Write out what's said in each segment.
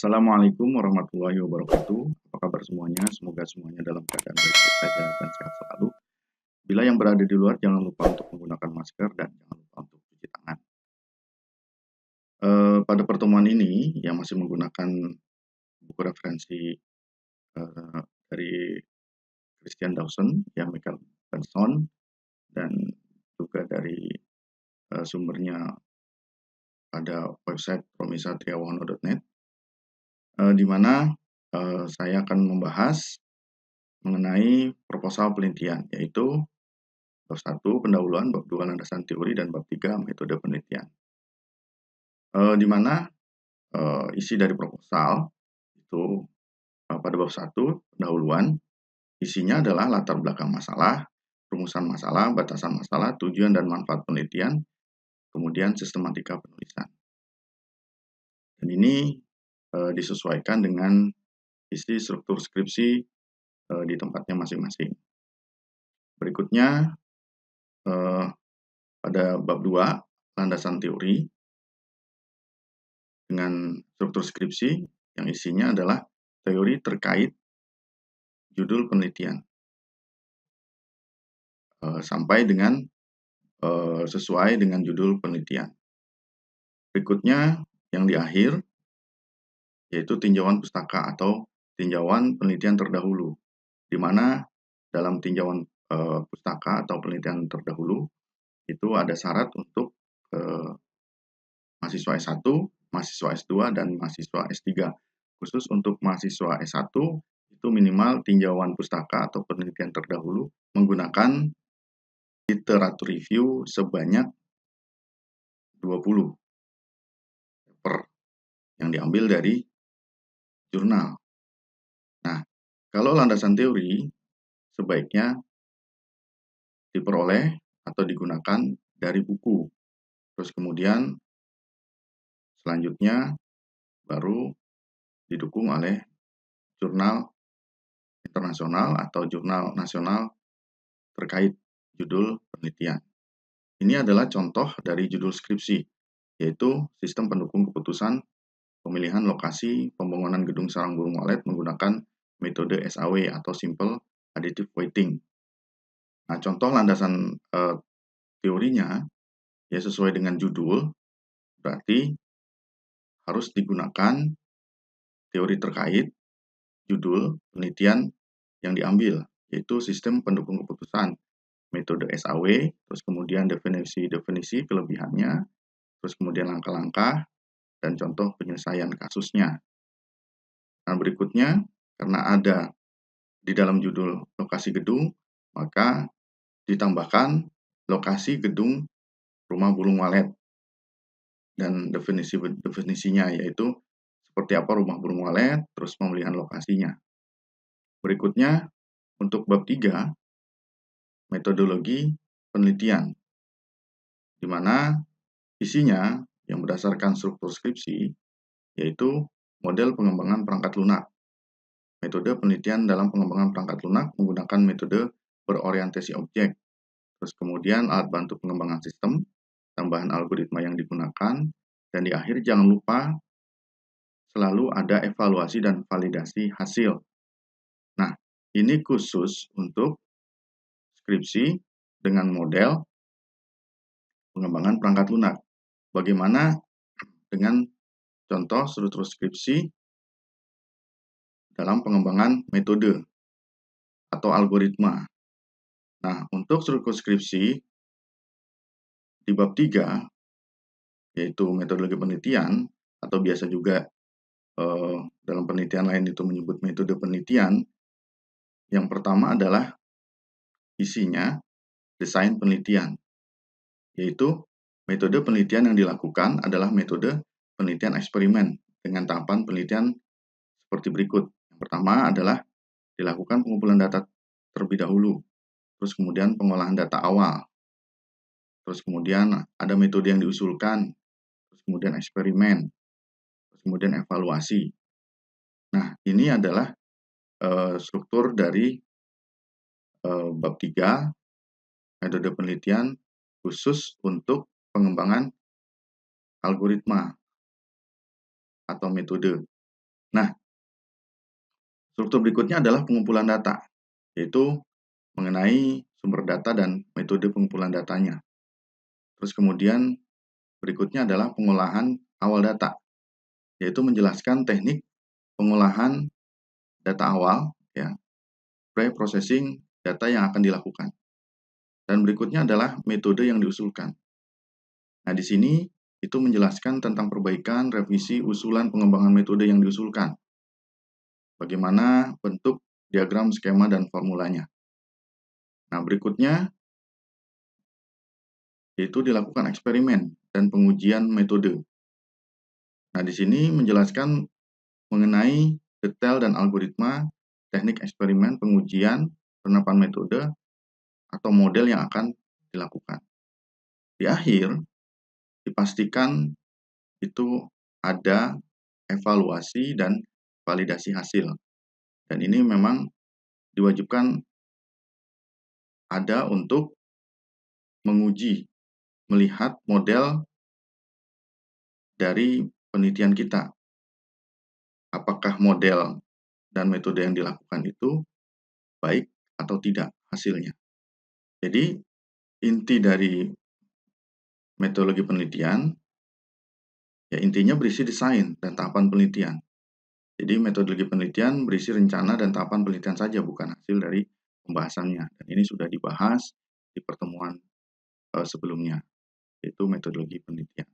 Assalamualaikum warahmatullahi wabarakatuh. Apa kabar semuanya? Semoga semuanya dalam keadaan baik-baik saja dan sehat selalu. Bila yang berada di luar, jangan lupa untuk menggunakan masker dan jangan lupa untuk cuci tangan. Pada pertemuan ini yang masih menggunakan buku referensi dari Christian Dawson, yang Michael Benson, dan juga dari sumbernya pada website romisatriawono.net, di mana saya akan membahas mengenai proposal penelitian, yaitu bab 1 pendahuluan, bab 2 landasan teori, dan bab 3 metode penelitian. Di mana isi dari proposal itu pada bab 1 pendahuluan, isinya adalah latar belakang masalah, rumusan masalah, batasan masalah, tujuan dan manfaat penelitian, kemudian sistematika penulisan. Dan ini disesuaikan dengan isi struktur skripsi di tempatnya masing-masing. Berikutnya pada bab 2 landasan teori dengan struktur skripsi yang isinya adalah teori terkait judul penelitian sampai dengan sesuai dengan judul penelitian. Berikutnya yang di akhir yaitu tinjauan pustaka atau tinjauan penelitian terdahulu, di mana dalam tinjauan pustaka atau penelitian terdahulu itu ada syarat untuk mahasiswa S1, mahasiswa S2, dan mahasiswa S3. Khusus untuk mahasiswa S1 itu minimal tinjauan pustaka atau penelitian terdahulu menggunakan literatur review sebanyak 20 paper yang diambil dari jurnal. Nah, kalau landasan teori sebaiknya diperoleh atau digunakan dari buku. Terus kemudian selanjutnya baru didukung oleh jurnal internasional atau jurnal nasional terkait judul penelitian. Ini adalah contoh dari judul skripsi, yaitu sistem pendukung keputusan pemilihan lokasi pembangunan gedung sarang burung walet menggunakan metode SAW atau Simple Additive Weighting. Nah, contoh landasan teorinya ya sesuai dengan judul, berarti harus digunakan teori terkait judul penelitian yang diambil, yaitu sistem pendukung keputusan, metode SAW, terus kemudian definisi-definisi kelebihannya, terus kemudian langkah-langkah, dan contoh penyelesaian kasusnya. Nah, berikutnya, karena ada di dalam judul lokasi gedung, maka ditambahkan lokasi gedung rumah burung walet dan definisinya, yaitu seperti apa rumah burung walet, terus pemilihan lokasinya. Berikutnya, untuk bab 3, metodologi penelitian, di mana isinya yang berdasarkan struktur skripsi, yaitu model pengembangan perangkat lunak. Metode penelitian dalam pengembangan perangkat lunak menggunakan metode berorientasi objek. Terus kemudian alat bantu pengembangan sistem, tambahan algoritma yang digunakan, dan di akhir jangan lupa selalu ada evaluasi dan validasi hasil. Nah, ini khusus untuk skripsi dengan model pengembangan perangkat lunak. Bagaimana dengan contoh struktur skripsi dalam pengembangan metode atau algoritma. Nah, untuk struktur skripsi di bab 3, yaitu metodologi penelitian, atau biasa juga dalam penelitian lain itu menyebut metode penelitian, yang pertama adalah isinya desain penelitian, yaitu metode penelitian yang dilakukan adalah metode penelitian eksperimen dengan tahapan penelitian seperti berikut. Yang pertama adalah dilakukan pengumpulan data terlebih dahulu, terus kemudian pengolahan data awal, terus kemudian ada metode yang diusulkan, terus kemudian eksperimen, terus kemudian evaluasi. Nah, ini adalah struktur dari bab 3, metode penelitian khusus untuk pengembangan algoritma atau metode. Nah, struktur berikutnya adalah pengumpulan data, yaitu mengenai sumber data dan metode pengumpulan datanya. Terus kemudian berikutnya adalah pengolahan awal data, yaitu menjelaskan teknik pengolahan data awal, ya, pre-processing data yang akan dilakukan. Dan berikutnya adalah metode yang diusulkan. Nah, di sini itu menjelaskan tentang perbaikan, revisi, usulan pengembangan metode yang diusulkan. Bagaimana bentuk diagram, skema, dan formulanya. Nah, berikutnya yaitu dilakukan eksperimen dan pengujian metode. Nah, di sini menjelaskan mengenai detail dan algoritma, teknik eksperimen, pengujian, penerapan metode, atau model yang akan dilakukan. Di akhir, dipastikan itu ada evaluasi dan validasi hasil. Dan ini memang diwajibkan ada untuk menguji, melihat model dari penelitian kita. Apakah model dan metode yang dilakukan itu baik atau tidak hasilnya. Jadi, inti dari metodologi penelitian, ya intinya berisi desain dan tahapan penelitian. Jadi, metodologi penelitian berisi rencana dan tahapan penelitian saja, bukan hasil dari pembahasannya. Dan ini sudah dibahas di pertemuan sebelumnya, yaitu metodologi penelitian.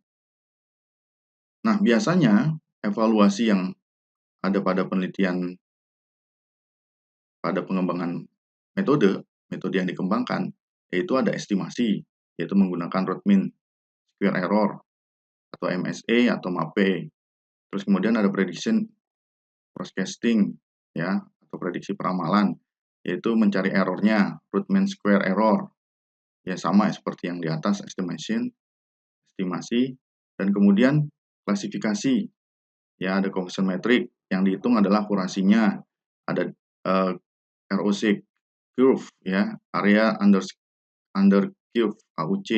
Nah, biasanya evaluasi yang ada pada penelitian, pada pengembangan metode yang dikembangkan, yaitu ada estimasi, yaitu menggunakan root mean square error, atau MSE atau MAPE. Terus kemudian ada prediction forecasting, ya, atau prediksi peramalan, yaitu mencari errornya, root mean square error. Ya, sama seperti yang di atas, estimasi, dan kemudian klasifikasi. Ya, ada conversion metric, yang dihitung adalah akurasinya. Ada ROC curve, ya, area under curve, AUC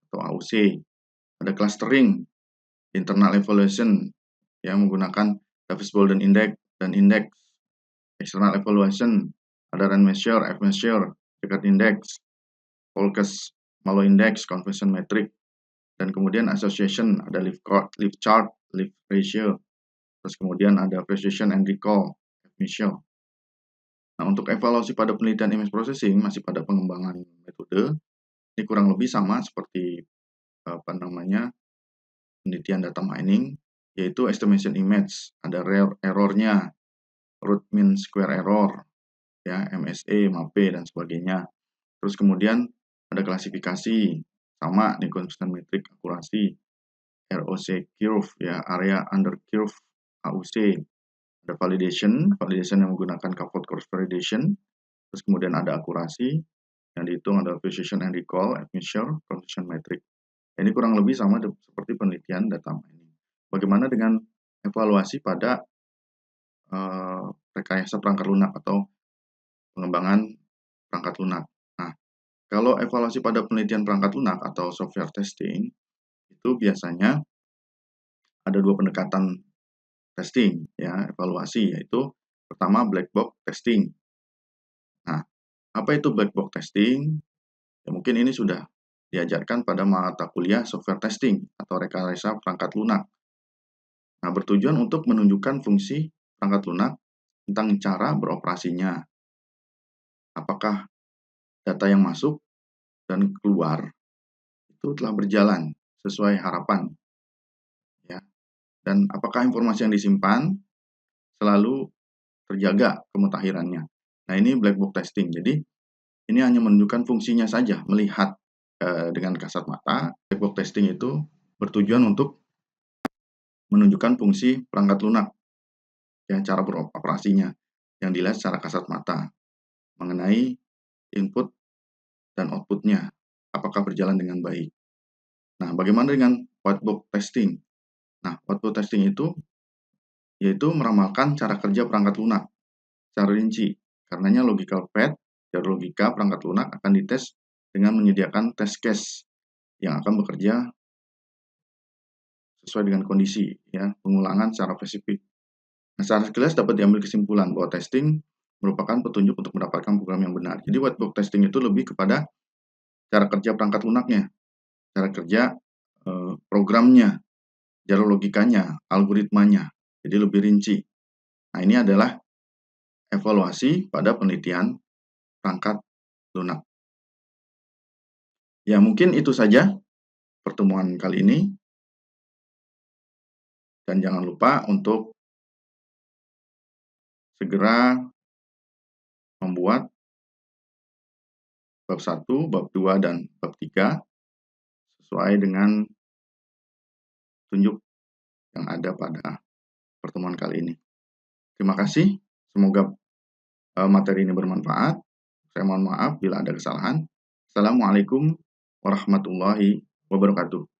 atau AUC. Ada clustering, internal evaluation, yang menggunakan Davis-Bacon Index dan Index. External evaluation, ada rand measure, F measure, Likert index, Folkes-Mallow index, conversion metric, dan kemudian association, ada lift chart, lift ratio, terus kemudian ada precision and recall, F measure. Nah, untuk evaluasi pada penelitian image processing masih pada pengembangan metode, ini kurang lebih sama seperti penelitian data mining, yaitu estimation image, ada errornya, root mean square error, ya, MSE, MAPE, dan sebagainya. Terus kemudian ada klasifikasi, sama nih, consistent metric, akurasi, ROC curve, ya, area under curve, AUC. Ada validation yang menggunakan Kapot cross validation. Terus kemudian ada akurasi, yang dihitung ada precision and recall, F measure, conversion metric. Ini kurang lebih sama seperti penelitian data mining. Bagaimana dengan evaluasi pada rekayasa perangkat lunak atau pengembangan perangkat lunak? Nah, kalau evaluasi pada penelitian perangkat lunak atau software testing, itu biasanya ada dua pendekatan testing, ya, evaluasi, yaitu pertama black box testing. Nah, apa itu black box testing? Ya, mungkin ini sudah diajarkan pada mata kuliah software testing atau rekayasa perangkat lunak. Nah, bertujuan untuk menunjukkan fungsi perangkat lunak tentang cara beroperasinya. Apakah data yang masuk dan keluar itu telah berjalan sesuai harapan, ya. Dan apakah informasi yang disimpan selalu terjaga kemutakhirannya. Nah, ini black box testing. Jadi, ini hanya menunjukkan fungsinya saja, melihat dengan kasat mata. Black box testing itu bertujuan untuk menunjukkan fungsi perangkat lunak, ya, cara beroperasinya yang dilihat secara kasat mata mengenai input dan outputnya, apakah berjalan dengan baik. Nah, bagaimana dengan white box testing? Nah, white box testing itu yaitu meramalkan cara kerja perangkat lunak secara rinci. Karenanya logical path dari logika perangkat lunak akan dites dengan menyediakan test case yang akan bekerja sesuai dengan kondisi, ya, pengulangan secara spesifik. Nah, secara sekilas dapat diambil kesimpulan bahwa testing merupakan petunjuk untuk mendapatkan program yang benar. Jadi white box testing itu lebih kepada cara kerja perangkat lunaknya, cara kerja programnya, jalur logikanya, algoritmanya. Jadi lebih rinci. Nah, ini adalah evaluasi pada penelitian perangkat lunak. Ya, mungkin itu saja pertemuan kali ini. Dan jangan lupa untuk segera membuat bab 1, bab 2, dan bab 3 sesuai dengan tunjuk yang ada pada pertemuan kali ini. Terima kasih. Semoga materi ini bermanfaat. Saya mohon maaf bila ada kesalahan. Assalamualaikum warahmatullahi wabarakatuh.